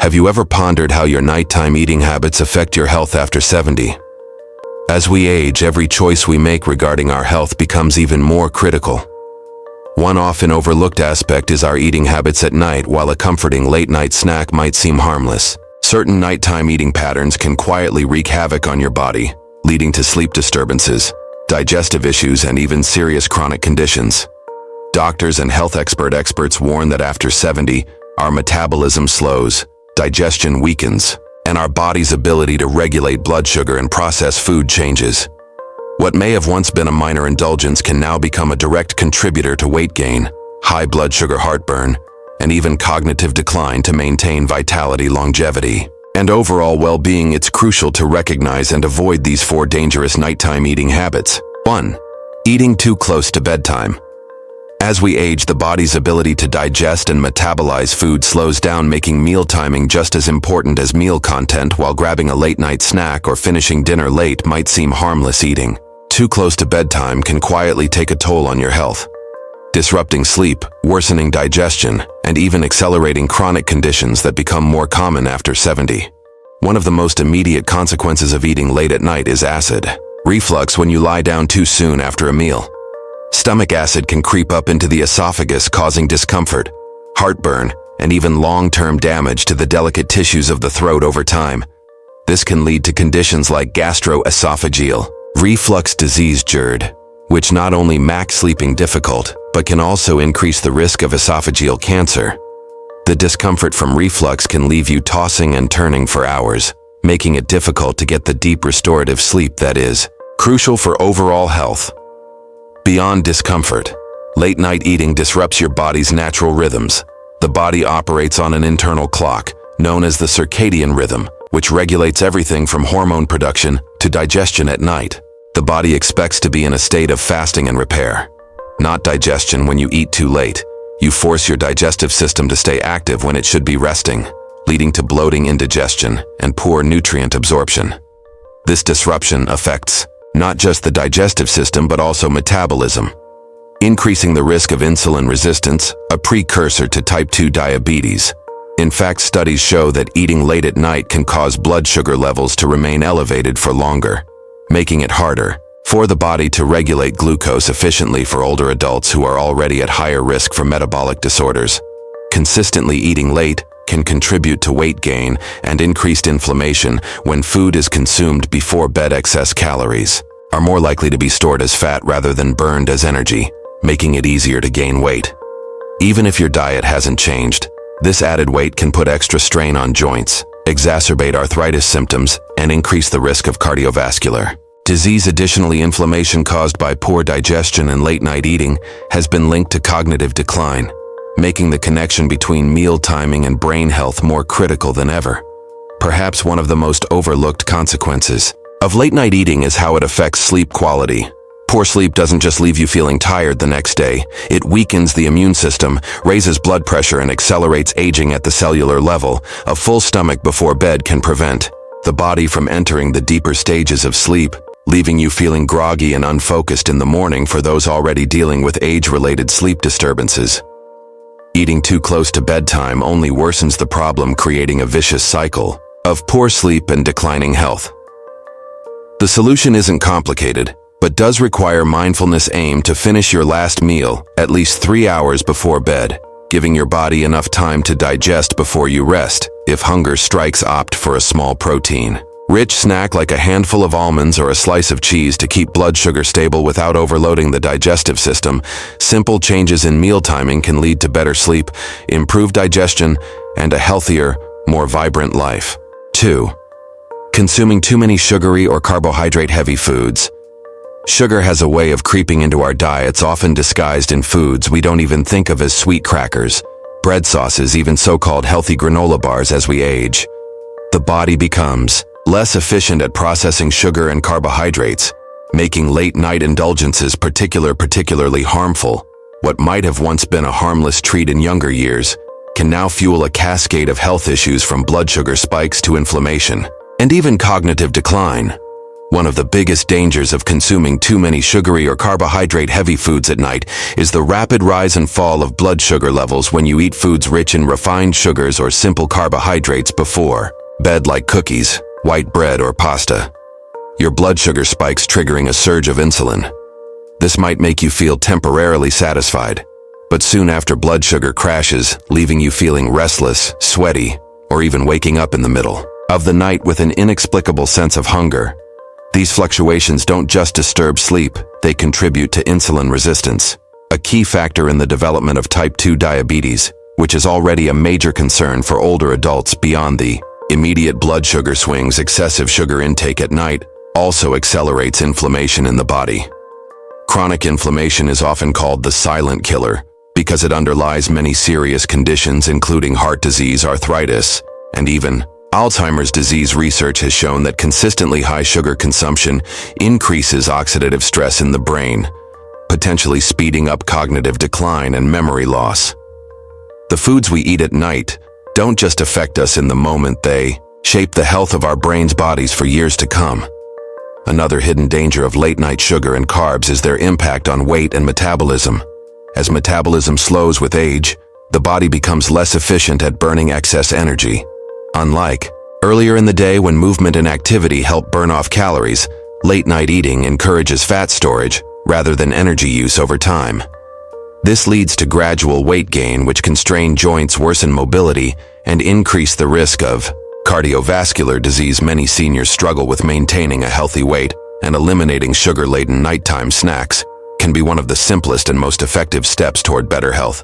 Have you ever pondered how your nighttime eating habits affect your health after 70? As we age, every choice we make regarding our health becomes even more critical. One often overlooked aspect is our eating habits at night. While a comforting late-night snack might seem harmless, certain nighttime eating patterns can quietly wreak havoc on your body, leading to sleep disturbances, digestive issues, and even serious chronic conditions. Doctors and health experts warn that after 70, our metabolism slows, digestion weakens, and our body's ability to regulate blood sugar and process food changes. What may have once been a minor indulgence can now become a direct contributor to weight gain, high blood sugar, heartburn, and even cognitive decline. To maintain vitality, longevity, and overall well-being, it's crucial to recognize and avoid these 4 dangerous nighttime eating habits. 1. Eating too close to bedtime. As we age, the body's ability to digest and metabolize food slows down, making meal timing just as important as meal content. While grabbing a late-night snack or finishing dinner late might seem harmless, eating too close to bedtime can quietly take a toll on your health, disrupting sleep, worsening digestion, and even accelerating chronic conditions that become more common after 70. One of the most immediate consequences of eating late at night is acid reflux. When you lie down too soon after a meal, stomach acid can creep up into the esophagus, causing discomfort, heartburn, and even long-term damage to the delicate tissues of the throat over time. This can lead to conditions like gastroesophageal reflux disease (GERD), which not only makes sleeping difficult, but can also increase the risk of esophageal cancer. The discomfort from reflux can leave you tossing and turning for hours, making it difficult to get the deep restorative sleep that is crucial for overall health. Beyond discomfort, late-night eating disrupts your body's natural rhythms. The body operates on an internal clock, known as the circadian rhythm, which regulates everything from hormone production to digestion at night. The body expects to be in a state of fasting and repair, not digestion. When you eat too late, you force your digestive system to stay active when it should be resting, leading to bloating, indigestion, and poor nutrient absorption. This disruption affects not just the digestive system but also metabolism, increasing the risk of insulin resistance, a precursor to type 2 diabetes. In fact, studies show that eating late at night can cause blood sugar levels to remain elevated for longer, making it harder for the body to regulate glucose efficiently. For older adults who are already at higher risk for metabolic disorders, consistently eating late can contribute to weight gain and increased inflammation. When food is consumed before bed, excess calories are more likely to be stored as fat rather than burned as energy, making it easier to gain weight. Even if your diet hasn't changed, this added weight can put extra strain on joints, exacerbate arthritis symptoms, and increase the risk of cardiovascular disease. Additionally, inflammation caused by poor digestion and late-night eating has been linked to cognitive decline, making the connection between meal timing and brain health more critical than ever. Perhaps one of the most overlooked consequences of late-night eating is how it affects sleep quality. Poor sleep doesn't just leave you feeling tired the next day, it weakens the immune system, raises blood pressure, and accelerates aging at the cellular level. A full stomach before bed can prevent the body from entering the deeper stages of sleep, leaving you feeling groggy and unfocused in the morning. For those already dealing with age-related sleep disturbances, eating too close to bedtime only worsens the problem, creating a vicious cycle of poor sleep and declining health. The solution isn't complicated, but does require mindfulness. Aim to finish your last meal at least 3 hours before bed, giving your body enough time to digest before you rest. If hunger strikes, opt for a small protein-rich snack like a handful of almonds or a slice of cheese to keep blood sugar stable without overloading the digestive system. Simple changes in meal timing can lead to better sleep, improved digestion, and a healthier, more vibrant life. 2. Consuming too many sugary or carbohydrate-heavy foods. Sugar has a way of creeping into our diets, often disguised in foods we don't even think of as sweet crackers, bread sauces, even so-called healthy granola bars. As we age, the body becomes less efficient at processing sugar and carbohydrates, making late-night indulgences particularly harmful. What might have once been a harmless treat in younger years can now fuel a cascade of health issues, from blood sugar spikes to inflammation and even cognitive decline. One of the biggest dangers of consuming too many sugary or carbohydrate-heavy foods at night is the rapid rise and fall of blood sugar levels when you eat foods rich in refined sugars or simple carbohydrates before bed, like cookies, white bread, or pasta. Your blood sugar spikes, triggering a surge of insulin. This might make you feel temporarily satisfied, but soon after blood sugar crashes, leaving you feeling restless, sweaty, or even waking up in the middle of the night with an inexplicable sense of hunger. These fluctuations don't just disturb sleep, they contribute to insulin resistance, a key factor in the development of type 2 diabetes, which is already a major concern for older adults. Beyond the immediate blood sugar swings, excessive sugar intake at night also accelerates inflammation in the body. Chronic inflammation is often called the silent killer because it underlies many serious conditions, including heart disease, arthritis, and even Alzheimer's disease. Research has shown that consistently high sugar consumption increases oxidative stress in the brain, potentially speeding up cognitive decline and memory loss. The foods we eat at night don't just affect us in the moment, they shape the health of our brain's bodies for years to come. Another hidden danger of late-night sugar and carbs is their impact on weight and metabolism. As metabolism slows with age, the body becomes less efficient at burning excess energy. Unlike earlier in the day when movement and activity help burn off calories, late-night eating encourages fat storage rather than energy use over time. This leads to gradual weight gain, which can strain joints, worsen mobility, and increase the risk of cardiovascular disease. Many seniors struggle with maintaining a healthy weight, and eliminating sugar-laden nighttime snacks can be one of the simplest and most effective steps toward better health.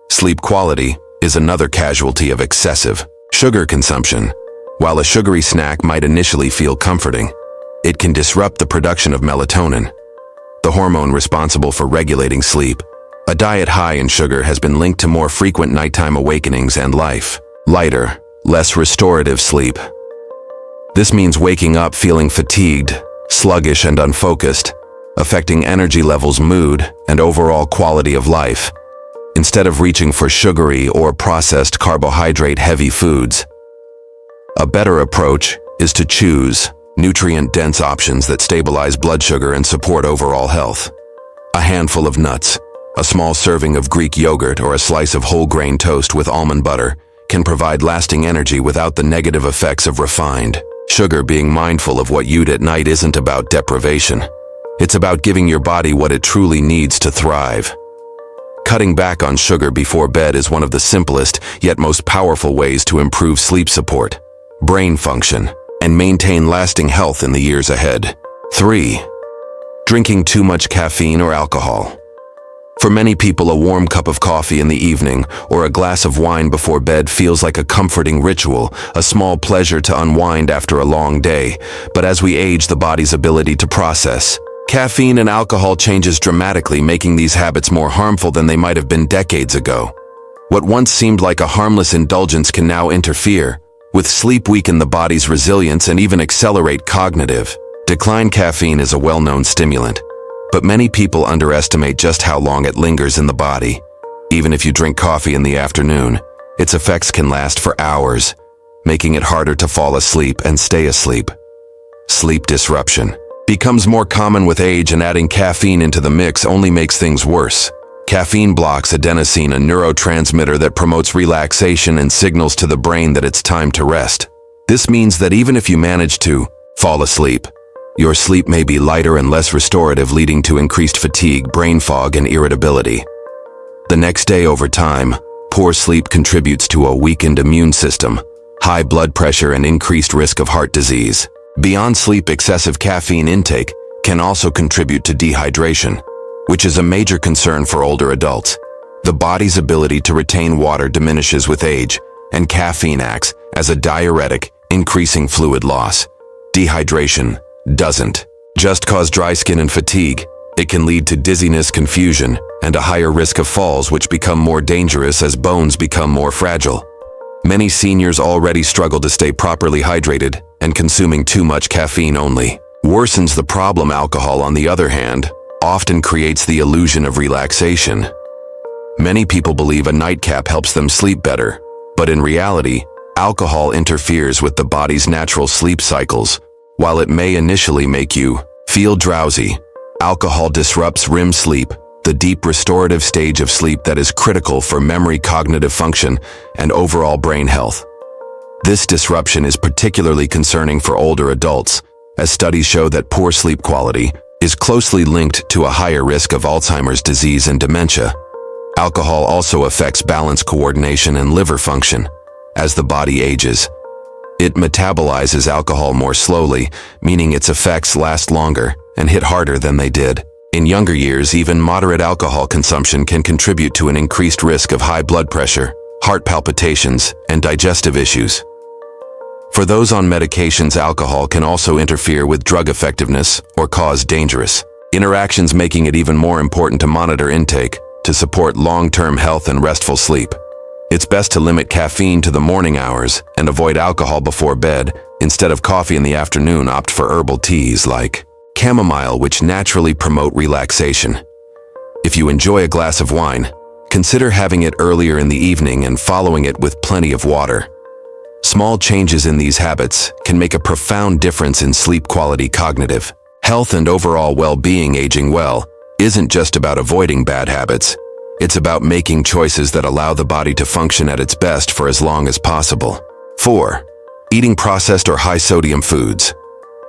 Sleep quality is another casualty of excessive sugar consumption. While a sugary snack might initially feel comforting, it can disrupt the production of melatonin, the hormone responsible for regulating sleep. A diet high in sugar has been linked to more frequent nighttime awakenings and lighter, less restorative sleep. This means waking up feeling fatigued, sluggish, and unfocused, affecting energy levels, mood, and overall quality of life. Instead of reaching for sugary or processed carbohydrate-heavy foods, a better approach is to choose nutrient-dense options that stabilize blood sugar and support overall health. A handful of nuts, a small serving of Greek yogurt, or a slice of whole grain toast with almond butter can provide lasting energy without the negative effects of refined sugar. Being mindful of what you eat at night isn't about deprivation. It's about giving your body what it truly needs to thrive. Cutting back on sugar before bed is one of the simplest yet most powerful ways to improve sleep support, brain function, and maintain lasting health in the years ahead. 3. Drinking too much caffeine or alcohol. For many people, a warm cup of coffee in the evening or a glass of wine before bed feels like a comforting ritual, a small pleasure to unwind after a long day. But as we age, the body's ability to process caffeine and alcohol changes dramatically, making these habits more harmful than they might have been decades ago. What once seemed like a harmless indulgence can now interfere with sleep, weaken the body's resilience, and even accelerate cognitive decline. Caffeine is a well-known stimulant, but many people underestimate just how long it lingers in the body. Even if you drink coffee in the afternoon, its effects can last for hours, making it harder to fall asleep and stay asleep. Sleep disruption becomes more common with age, and adding caffeine into the mix only makes things worse. Caffeine blocks adenosine, a neurotransmitter that promotes relaxation and signals to the brain that it's time to rest. This means that even if you manage to fall asleep, your sleep may be lighter and less restorative, leading to increased fatigue, brain fog, and irritability. The next day, over time, poor sleep contributes to a weakened immune system, high blood pressure, and increased risk of heart disease. Beyond sleep, excessive caffeine intake can also contribute to dehydration, which is a major concern for older adults. The body's ability to retain water diminishes with age, and caffeine acts as a diuretic, increasing fluid loss. Dehydration doesn't just cause dry skin and fatigue. It can lead to dizziness, confusion, and a higher risk of falls, which become more dangerous as bones become more fragile. Many seniors already struggle to stay properly hydrated, and consuming too much caffeine only worsens the problem. Alcohol, on the other hand, often creates the illusion of relaxation. Many people believe a nightcap helps them sleep better, but in reality, alcohol interferes with the body's natural sleep cycles, While it may initially make you feel drowsy, alcohol disrupts REM sleep, the deep restorative stage of sleep that is critical for memory, cognitive function, and overall brain health. This disruption is particularly concerning for older adults, as studies show that poor sleep quality is closely linked to a higher risk of Alzheimer's disease and dementia. Alcohol also affects balance, coordination, and liver function. As the body ages, it metabolizes alcohol more slowly, meaning its effects last longer and hit harder than they did. In younger years, even moderate alcohol consumption can contribute to an increased risk of high blood pressure, heart palpitations, and digestive issues. For those on medications, alcohol can also interfere with drug effectiveness or cause dangerous interactions, making it even more important to monitor intake to support long-term health and restful sleep. It's best to limit caffeine to the morning hours and avoid alcohol before bed. Instead of coffee in the afternoon, opt for herbal teas like chamomile, which naturally promote relaxation. If you enjoy a glass of wine, consider having it earlier in the evening and following it with plenty of water. Small changes in these habits can make a profound difference in sleep quality, cognitive health, and overall well-being. Aging well isn't just about avoiding bad habits. It's about making choices that allow the body to function at its best for as long as possible. 4. Eating processed or high-sodium foods.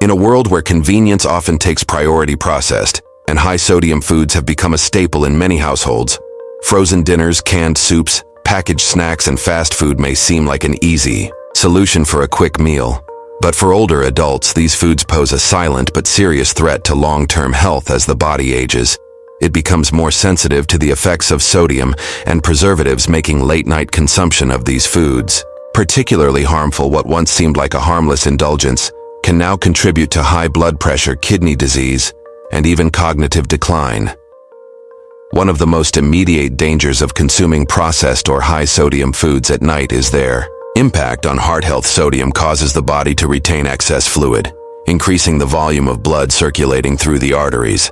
In a world where convenience often takes priority, processed and high-sodium foods have become a staple in many households. Frozen dinners, canned soups, packaged snacks, and fast food may seem like an easy solution for a quick meal. But for older adults, these foods pose a silent but serious threat to long-term health. As the body ages, it becomes more sensitive to the effects of sodium and preservatives, making late-night consumption of these foods particularly harmful. What once seemed like a harmless indulgence can now contribute to high blood pressure, kidney disease, and even cognitive decline. One of the most immediate dangers of consuming processed or high-sodium foods at night is their impact on heart health. Sodium causes the body to retain excess fluid, increasing the volume of blood circulating through the arteries.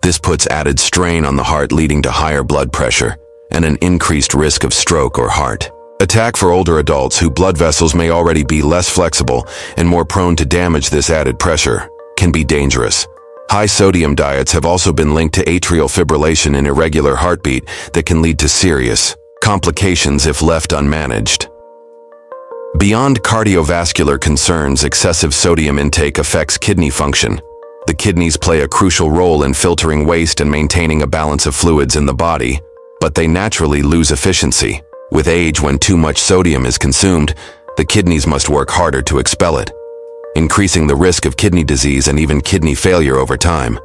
This puts added strain on the heart, leading to higher blood pressure and an increased risk of stroke or heart attack. For older adults whose blood vessels may already be less flexible and more prone to damage, this added pressure can be dangerous. High-sodium diets have also been linked to atrial fibrillation and irregular heartbeat that can lead to serious complications if left unmanaged. Beyond cardiovascular concerns, excessive sodium intake affects kidney function. The kidneys play a crucial role in filtering waste and maintaining a balance of fluids in the body, but they naturally lose efficiency. With age, when too much sodium is consumed, the kidneys must work harder to expel it, increasing the risk of kidney disease and even kidney failure over time.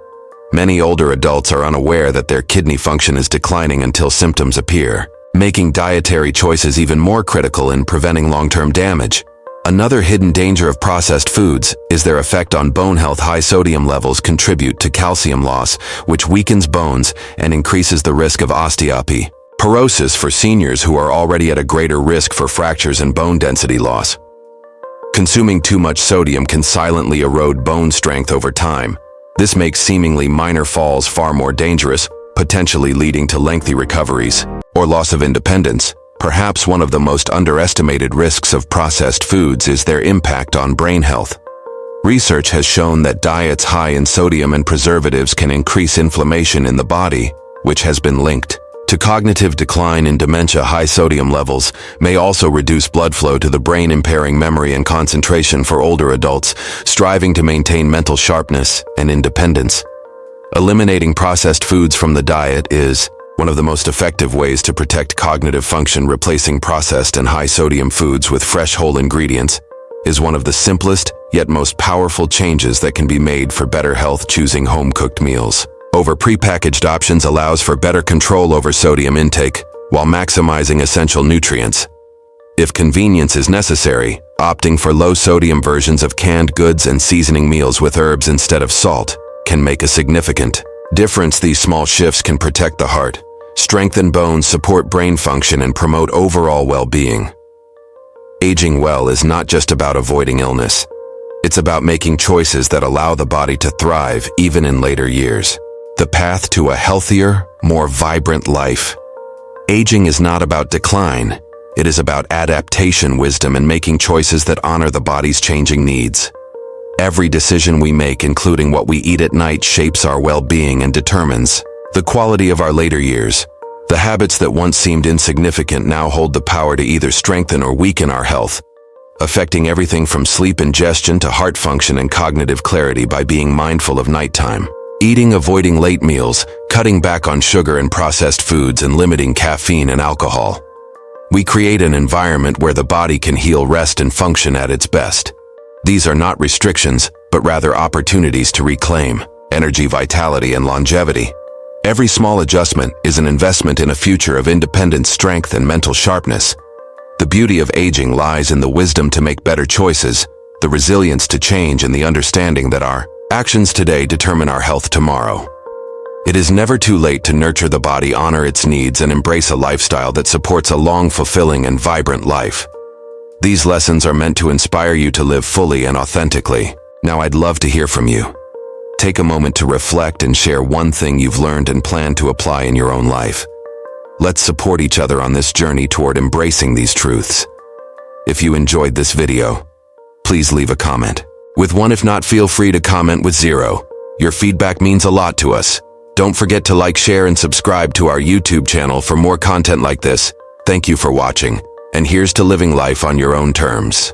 Many older adults are unaware that their kidney function is declining until symptoms appear, making dietary choices even more critical in preventing long-term damage. Another hidden danger of processed foods is their effect on bone health. High sodium levels contribute to calcium loss, which weakens bones and increases the risk of osteoporosis for seniors who are already at a greater risk for fractures and bone density loss. Consuming too much sodium can silently erode bone strength over time. This makes seemingly minor falls far more dangerous, potentially leading to lengthy recoveries or loss of independence. Perhaps one of the most underestimated risks of processed foods is their impact on brain health. Research has shown that diets high in sodium and preservatives can increase inflammation in the body, which has been linked to cognitive decline in dementia. High sodium levels may also reduce blood flow to the brain, impairing memory and concentration. For older adults striving to maintain mental sharpness and independence, eliminating processed foods from the diet is one of the most effective ways to protect cognitive function. Replacing processed and high-sodium foods with fresh, whole ingredients is one of the simplest yet most powerful changes that can be made for better health. Choosing home-cooked meals over prepackaged options allows for better control over sodium intake while maximizing essential nutrients. If convenience is necessary, opting for low-sodium versions of canned goods and seasoning meals with herbs instead of salt can make a significant difference. These small shifts can protect the heart, strengthen bones, support brain function, and promote overall well-being. Aging well is not just about avoiding illness. It's about making choices that allow the body to thrive even in later years. The path to a healthier, more vibrant life. Aging is not about decline. It is about adaptation, wisdom, and making choices that honor the body's changing needs. Every decision we make, including what we eat at night, shapes our well-being and determines the quality of our later years. The habits that once seemed insignificant now hold the power to either strengthen or weaken our health, affecting everything from sleep ingestion to heart function and cognitive clarity. By being mindful of nighttime eating, avoiding late meals, cutting back on sugar and processed foods, and limiting caffeine and alcohol, we create an environment where the body can heal, rest, and function at its best. These are not restrictions, but rather opportunities to reclaim energy, vitality, and longevity. Every small adjustment is an investment in a future of independence, strength, and mental sharpness. The beauty of aging lies in the wisdom to make better choices, the resilience to change, and the understanding that our actions today determine our health tomorrow. It is never too late to nurture the body, honor its needs, and embrace a lifestyle that supports a long, fulfilling, and vibrant life. These lessons are meant to inspire you to live fully and authentically. Now I'd love to hear from you. Take a moment to reflect and share one thing you've learned and plan to apply in your own life. Let's support each other on this journey toward embracing these truths. If you enjoyed this video, please leave a comment with 1. If not, feel free to comment with 0. Your feedback means a lot to us. Don't forget to like, share, and subscribe to our YouTube channel for more content like this. Thank you for watching, and here's to living life on your own terms.